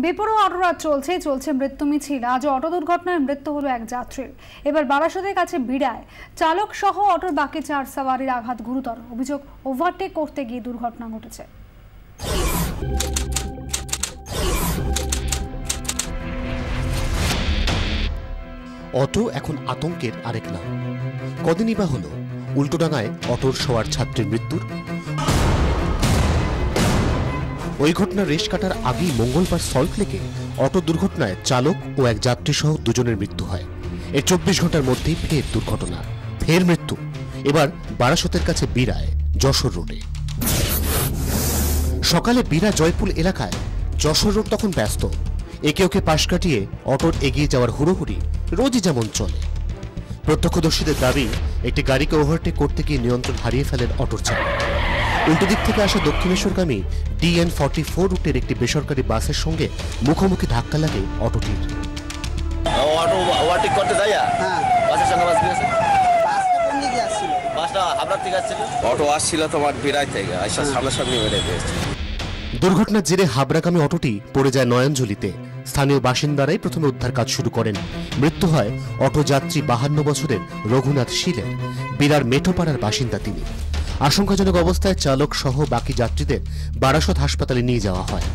বেপরোয়া অটোরাত চলছে মৃত্যু মিছিল। আজ অটো দুর্ঘটনায় মৃত্যু হলো এক যাত্রীর। এবার বারাসতের কাছে বিড়ায় চালক সহ অটোর বাকি 4 সওয়ারির আঘাত গুরুতর। অভিযোগ, ওভারটেক করতে গিয়ে দুর্ঘটনা ঘটেছে। অটো এখন আতঙ্কের আরেক নাম। কদিনই বা হলো উল্টোডাঙায় অটোর সওয়ার ছাত্রীর মৃত্যুর। ওই ঘটনার রেশ কাটার আগেই মঙ্গলবার সল্টলেকে অটো দুর্ঘটনায় চালক ও এক যাত্রী সহ দুজনের মৃত্যু হয়। এর 24 ঘন্টার মধ্যেই ফের দুর্ঘটনা, ফের মৃত্যু। এবার বারাসতের কাছে বিড়ায় যশোর রোডে। সকালে বিড়া জয়পুর এলাকায় যশোর রোড তখন ব্যস্ত। একে ওকে পাশ কাটিয়ে অটোর এগিয়ে যাওয়ার হুড়োহুড়ি রোজই যেমন চলে। প্রত্যক্ষদর্শীদের দাবি, একটি গাড়িকে ওভারটেক করতে গিয়ে নিয়ন্ত্রণ হারিয়ে ফেলেন অটোর চালক। উল্টো দিক থেকে আসা দক্ষিণেশ্বরগামী DN44 রুটের একটি বেসরকারি বাসের সঙ্গে মুখোমুখি ধাক্কা লাগে অটোটির। অটো ওভারটেক করতে যায়, বাসের সঙ্গে বাস গিয়েছে। বাসটা কোন দিকে আসছিল? বাসটা হাবড়া থেকে আসছিল। অটো আসছিল তোমার বিরাই থেকে, আইসা সামনাসামনি মেরে দিয়েছে। দুর্ঘটনার জেরে হাবড়াগামী অটোটি পড়ে যায় নয়নঝুলিতে। স্থানীয় বাসিন্দারাই প্রথমে উদ্ধার কাজ শুরু করেন। মৃত্যু হয় অটো যাত্রী 52 বছরের রঘুনাথ শীলের। বিরার মেঠোপাড়ার বাসিন্দা তিনি। আশঙ্কাজনক অবস্থায় চালক সহ বাকি যাত্রীদের বারাসত হাসপাতালে নিয়ে যাওয়া হয়।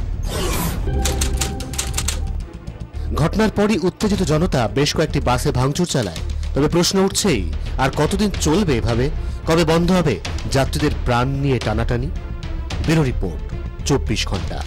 ঘটনার পরই উত্তেজিত জনতা বেশ কয়েকটি বাসে ভাঙচুর চালায়। তবে প্রশ্ন উঠছেই, আর কতদিন চলবে এভাবে? কবে বন্ধ হবে যাত্রীদের প্রাণ নিয়ে টানাটানি? ব্যুরো রিপোর্ট, 24 ঘন্টা।